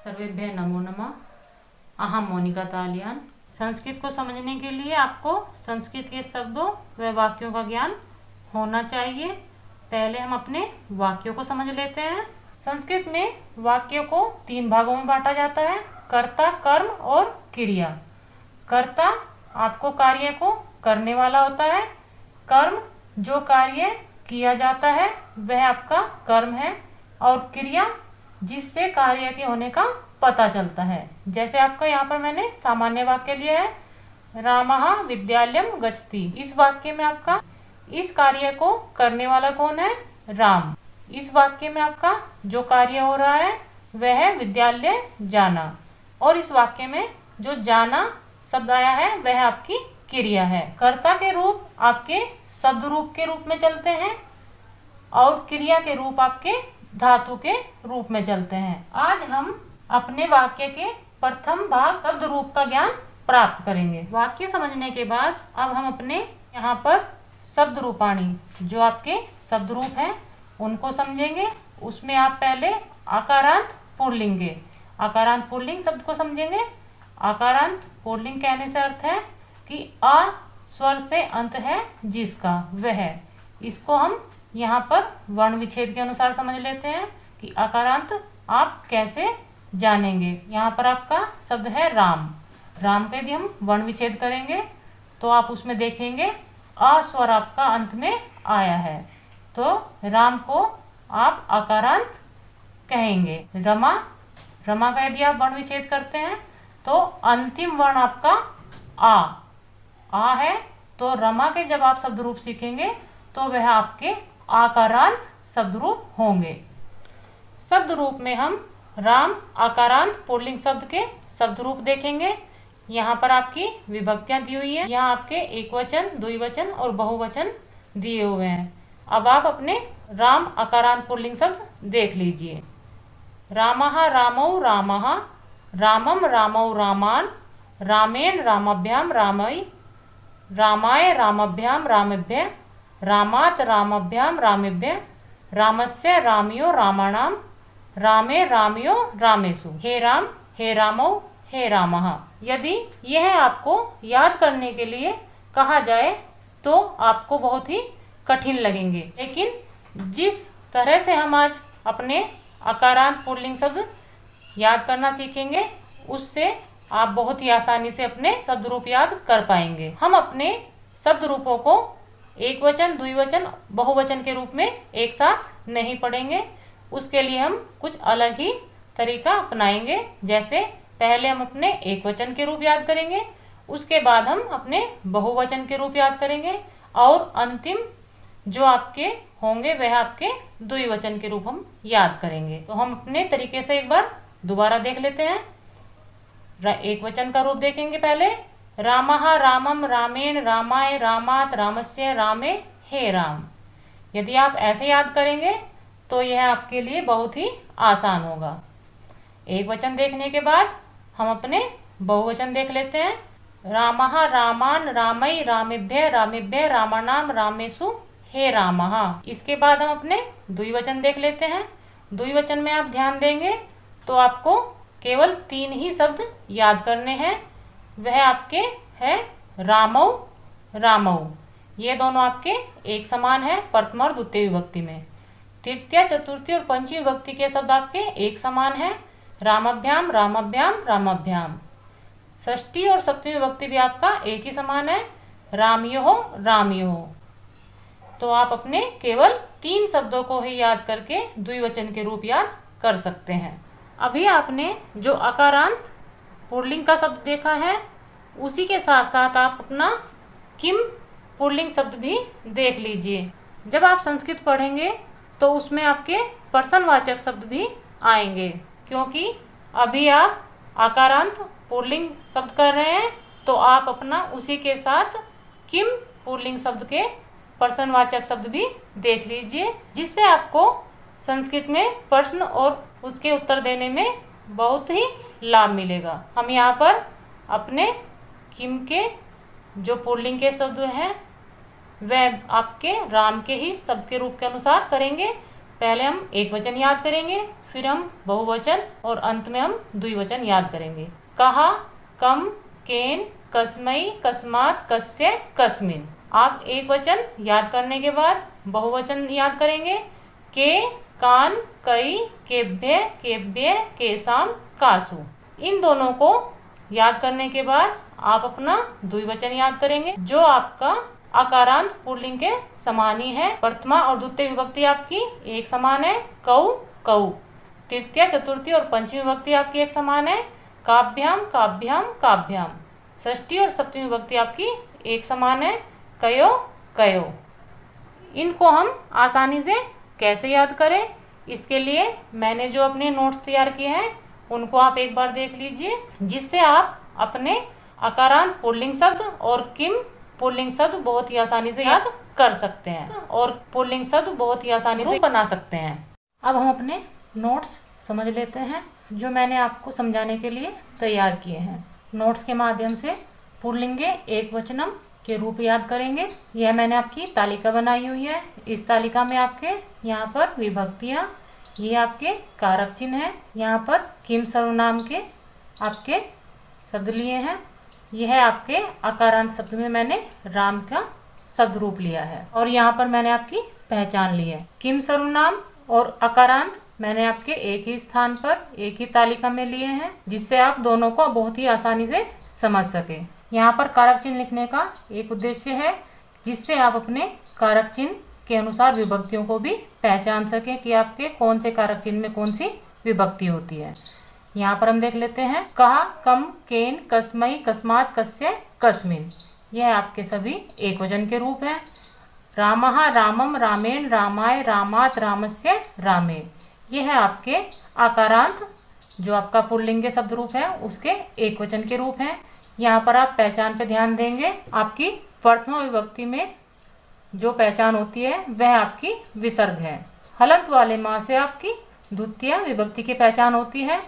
सर्वेभ्यः नमो नमः। अहम मोनिका तालियान। संस्कृत को समझने के लिए आपको संस्कृत के शब्दों व वाक्यों का ज्ञान होना चाहिए। पहले हम अपने वाक्यों को समझ लेते हैं। संस्कृत में वाक्यों को 3 भागों में बांटा जाता है, कर्ता, कर्म और क्रिया। कर्ता आपको कार्य को करने वाला होता है। कर्म जो कार्य किया जाता है वह आपका कर्म है, और क्रिया जिससे कार्य के होने का पता चलता है। जैसे आपका यहाँ पर मैंने सामान्य वाक्य लिया है, रामः विद्यालयम गच्छति। इस वाक्य में आपका इस कार्य को करने वाला कौन है? राम। इस वाक्य में आपका जो कार्य हो रहा है वह है विद्यालय जाना, और इस वाक्य में जो जाना शब्द आया है वह आपकी क्रिया है। कर्ता के रूप आपके शब्द रूप के रूप में चलते हैं, और क्रिया के रूप आपके धातु के रूप में चलते हैं। आज हम अपने वाक्य के प्रथम भाग शब्द रूप का ज्ञान प्राप्त करेंगे। वाक्य समझने के बाद अब हम अपने यहाँ पर शब्द रूपाणी जो आपके शब्द रूप हैं उनको समझेंगे। उसमें आप पहले आकारांत पुल्लिंग शब्द को समझेंगे। आकारांत पुल्लिंग कहने से अर्थ है कि अ स्वर से अंत है जिसका, वह। इसको हम यहाँ पर वर्ण विच्छेद के अनुसार समझ लेते हैं कि आकारांत आप कैसे जानेंगे। यहाँ पर आपका शब्द है राम। राम का यदि हम वर्ण विच्छेद करेंगे तो आप उसमें देखेंगे अ स्वर आपका अंत में आया है, तो राम को आप आकारांत कहेंगे। रमा का यदि आप वर्ण विच्छेद करते हैं तो अंतिम वर्ण आपका आ है, तो रमा के जब आप शब्द रूप सीखेंगे तो वह आपके आकारांत शब्द रूप होंगे। शब्द रूप में हम राम आकारांत पुल्लिंग शब्द के शब्द रूप देखेंगे। यहाँ पर आपकी विभक्तियां दी हुई है। यहाँ आपके एकवचन, द्विवचन और बहुवचन दिए हुए हैं। अब आप अपने राम आकारांत पुल्लिंग शब्द देख लीजिए। रामः रामौ रामः, रामम रामौ रामान, रामेण रामभ्याम रामई, रामाय रामभ्याम रामेभ्यः, रामात् रामभ्याम रामेभ्यः, रामस्य रामयो रामाणाम, रामे रामयो रामेषु। हे राम, हे रामौ, हे रामः। यदि यह आपको याद करने के लिए कहा जाए तो आपको बहुत ही कठिन लगेंगे, लेकिन जिस तरह से हम आज अपने आकारांत पुल्लिंग शब्द याद करना सीखेंगे उससे आप बहुत ही आसानी से अपने शब्द रूप याद कर पाएंगे। हम अपने शब्द रूपों को एकवचन, द्विवचन, बहुवचन के रूप में एक साथ नहीं पढ़ेंगे। उसके लिए हम कुछ अलग ही तरीका अपनाएंगे। जैसे पहले हम अपने एकवचन के रूप याद करेंगे, उसके बाद हम अपने बहुवचन के रूप याद करेंगे, और अंतिम जो आपके होंगे वह आपके द्विवचन के रूप हम याद करेंगे। तो हम अपने तरीके से एक बार दोबारा देख लेते हैं। एकवचन का रूप देखेंगे पहले, रामः रामम रामेण रामाय रामात् रामस्य रामे हे राम। यदि आप ऐसे याद करेंगे तो यह आपके लिए बहुत ही आसान होगा। एक वचन देखने के बाद हम अपने बहुवचन देख लेते हैं। रामः रामान रामई रामेभ्यः रामेभ्यः रामाणाम रामेषु हे रामः। इसके बाद हम अपने द्विवचन देख लेते हैं। द्विवचन में आप ध्यान देंगे तो आपको केवल 3 ही शब्द याद करने हैं। वह आपके है रामौ, रामौ। ये दोनों आपके एक समान है प्रथम और द्वितीय विभक्ति में। तृतीय, चतुर्थी और पंचमी विभक्ति के शब्द आपके एक समान है, रामभ्याम रामभ्याम रामभ्याम। षष्ठी और सप्तमी विभक्ति भी आपका एक ही समान है, रामयोः रामयोः। तो आप अपने केवल 3 शब्दों को ही याद करके द्विवचन के रूप याद कर सकते हैं। अभी आपने जो आकारांत पुल्लिंग का शब्द देखा है उसी के साथ साथ आप अपना किम पुल्लिंग शब्द भी देख लीजिए। जब आप संस्कृत पढ़ेंगे तो उसमें आपके पर्सनवाचक शब्द भी आएंगे, क्योंकि अभी आप आकारांत पुल्लिंग शब्द कर रहे हैं तो आप अपना उसी के साथ किम पुल्लिंग शब्द के पर्सनवाचक शब्द भी देख लीजिए, जिससे आपको संस्कृत में प्रश्न और उसके उत्तर देने में बहुत ही लाभ मिलेगा। हम यहाँ पर अपने किम के जो पुल्लिंग के शब्द हैं वह आपके राम के ही शब्द के रूप के अनुसार करेंगे। पहले हम एक वचन याद करेंगे, फिर हम बहुवचन और अंत में हम द्विवचन याद करेंगे। कहा, कम, केन, कस्मई, कस्मात, कस्य, कस्मिन। आप एक वचन याद करने के बाद बहुवचन याद करेंगे। के, कान, कई, केभ्य, केभ्य, केसाम, कासु। इन दोनों को याद करने के बाद आप अपना द्विवचन याद करेंगे जो आपका आकारांत पुल्लिंग के समान ही है। प्रथमा और द्वितीय विभक्ति आपकी एक समान है, कौ, कौ। तृतीय, चतुर्थी और पंचमी विभक्ति आपकी एक समान है, काभ्याम, काभ्याम, काभ्याम। षष्ठी और सप्तमी विभक्ति आपकी एक समान है, कयो, कयो। इनको हम आसानी से कैसे याद करें, इसके लिए मैंने जो अपने नोट्स तैयार किए हैं उनको आप एक बार देख लीजिए, जिससे आप अपने आकारांत पुल्लिंग शब्द और किम पुल्लिंग शब्द बहुत ही आसानी से याद कर सकते हैं और पुल्लिंग शब्द बहुत ही आसानी से बना सकते हैं। अब हम अपने नोट्स समझ लेते हैं जो मैंने आपको समझाने के लिए तैयार किए हैं। नोट्स के माध्यम से पुल्लिंगे एक वचनम के रूप याद करेंगे। यह मैंने आपकी तालिका बनाई हुई है। इस तालिका में आपके यहाँ पर विभक्तियाँ, ये आपके कारक चिन्ह है। यहाँ पर किम सर्वनाम के आपके शब्द लिए हैं। यह आपके आकारांत शब्द में मैंने राम का शब्द रूप लिया है और यहाँ पर मैंने आपकी पहचान ली है। किम सर्वनाम और आकारांत मैंने आपके एक ही स्थान पर एक ही तालिका में लिए हैं, जिससे आप दोनों को बहुत ही आसानी से समझ सके। यहाँ पर कारक चिन्ह लिखने का एक उद्देश्य है, जिससे आप अपने कारक चिन्ह के अनुसार विभक्तियों को भी पहचान सकें कि आपके कौन से कारक चिन्ह में कौन सी विभक्ति होती है। यहाँ पर हम देख लेते हैं। कहा, कम, केन, कस्मई, कस्मात, कस्य, कस्मिन। यह आपके सभी एक वचन के रूप हैं। रामः, रामम, रामेण, रामाय, रामात, रामस्य, रामे। यह है आपके आकारांत जो आपका पुल्लिंग के शब्द रूप है उसके एक वचन के रूप हैं। यहाँ पर आप पहचान पे ध्यान देंगे। आपकी प्रथमा विभक्ति में जो पहचान होती है वह आपकी विसर्ग है। हलंत वाले माँ से आपकी द्वितीय विभक्ति की पहचान होती है।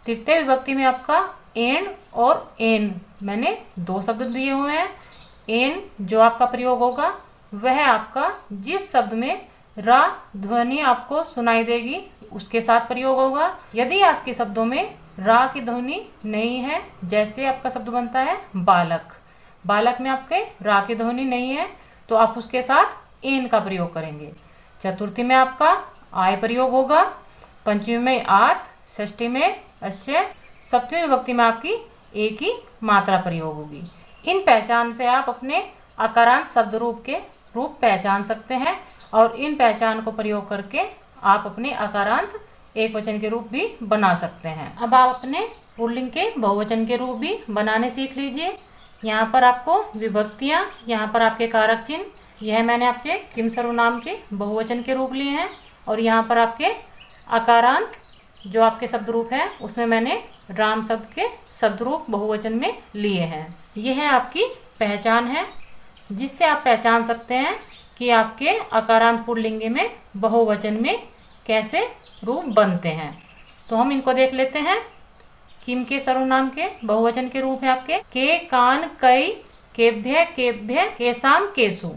तृतीय विभक्ति में आपका एन और एन, मैंने दो शब्द दिए हुए हैं। एन जो आपका प्रयोग होगा वह आपका जिस शब्द में रा ध्वनि आपको सुनाई देगी उसके साथ प्रयोग होगा। यदि आपके शब्दों में रा की ध्वनि नहीं है, जैसे आपका शब्द बनता है बालक, बालक में आपके रा की ध्वनि नहीं है तो आप उसके साथ एन का प्रयोग करेंगे। चतुर्थी में आपका आय प्रयोग होगा, पंचमी में आत, षष्ठी में अश्य, सप्तमी विभक्ति में आपकी एक ही मात्रा प्रयोग होगी। इन पहचान से आप अपने आकारांत शब्द रूप के रूप पहचान सकते हैं और इन पहचान को प्रयोग करके आप अपने आकारांत एक वचन के रूप भी बना सकते हैं। अब आप अपने पुल्लिंग के बहुवचन के रूप भी बनाने सीख लीजिए। यहाँ पर आपको विभक्तियाँ, यहाँ पर आपके कारक चिन्ह, यह मैंने आपके किम सर्वनाम के बहुवचन के रूप लिए हैं और यहाँ पर आपके आकारांत जो आपके शब्द रूप है उसमें मैंने राम शब्द के शब्द रूप बहुवचन में लिए हैं। यह आपकी पहचान है जिससे आप पहचान सकते हैं कि आपके आकारांत पुल्लिंग में बहुवचन में कैसे रूप बनते हैं। तो हम इनको देख लेते हैं। किम के सर्वनाम के बहुवचन के रूप है आपके के, कान, कई, केभ्य, केभ्य, केसाम, केसु।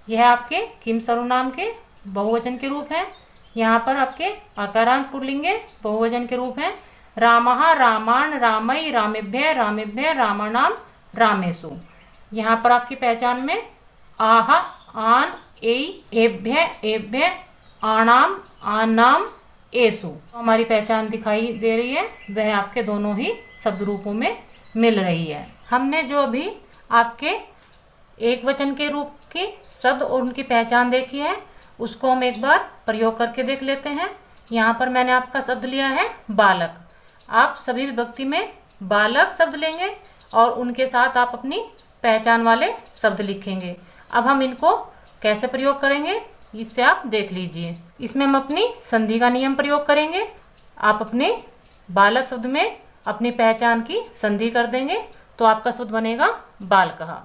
यह आपके किम सर्वनाम के बहुवचन के रूप है। यहाँ पर आपके आकारांत पुल्लिंगे बहुवचन के रूप हैं। रामः, रामाण, रामई, रामेभ्य, रामेभ्य, रामाणाम, रामेषु। यहाँ पर आपकी पहचान में आह, आन, एई, एभ्य, एभ्य, आणाम, आनाम, एसु हमारी पहचान दिखाई दे रही है, वह आपके दोनों ही शब्द रूपों में मिल रही है। हमने जो अभी आपके एक वचन के रूप के शब्द और उनकी पहचान देखी है उसको हम एक बार प्रयोग करके देख लेते हैं। यहाँ पर मैंने आपका शब्द लिया है बालक। आप सभी विभक्ति में बालक शब्द लेंगे और उनके साथ आप अपनी पहचान वाले शब्द लिखेंगे। अब हम इनको कैसे प्रयोग करेंगे इससे आप देख लीजिए। इसमें हम अपनी संधि का नियम प्रयोग करेंगे। आप अपने बालक शब्द में अपनी पहचान की संधि कर देंगे तो आपका शब्द बनेगा बालकः।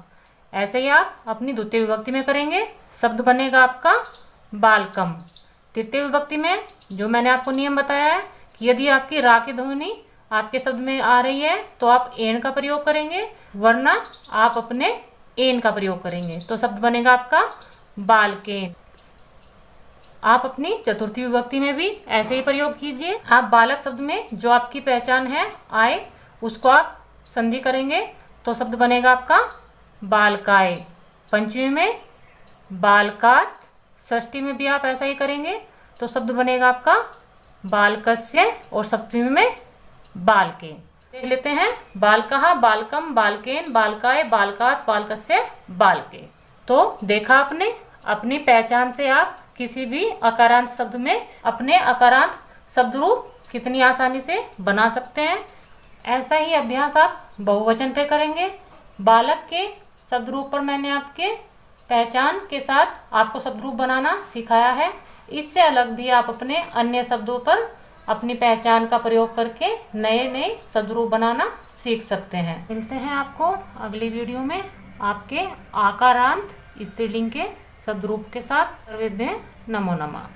ऐसे ही आप अपनी द्वितीय विभक्ति में करेंगे, शब्द बनेगा आपका बालकम। तृतीय विभक्ति में जो मैंने आपको नियम बताया है कि यदि आपकी रा की ध्वनि आपके शब्द में आ रही है तो आप एन का प्रयोग करेंगे, वरना आप अपने एन का प्रयोग करेंगे तो शब्द बनेगा आपका बालकेन। आप अपनी चतुर्थी विभक्ति में भी ऐसे ही प्रयोग कीजिए। आप बालक शब्द में जो आपकी पहचान है आय, उसको आप संधि करेंगे तो शब्द बनेगा आपका बालकाय। पंचमी में बालकात, षष्ठी में भी आप ऐसा ही करेंगे तो शब्द बनेगा आपका बालकस्य, और सप्तमी में बालके। देख लेते हैं, बालकः, बालकम, बालकेन, बालकाय, बालकात, बालकस्य, बालके। तो देखा आपने, अपनी पहचान से आप किसी भी अकारांत शब्द में अपने अकारांत शब्द रूप कितनी आसानी से बना सकते हैं। ऐसा ही अभ्यास आप बहुवचन पे करेंगे। बालक के शब्द रूप पर मैंने आपके पहचान के साथ आपको शब्द रूप बनाना सिखाया है। इससे अलग भी आप अपने अन्य शब्दों पर अपनी पहचान का प्रयोग करके नए नए शब्द रूप बनाना सीख सकते हैं। मिलते हैं आपको अगली वीडियो में आपके आकारांत स्त्रीलिंग के शब्द रूप के साथ। सर्वेभ्यः नमो नमः।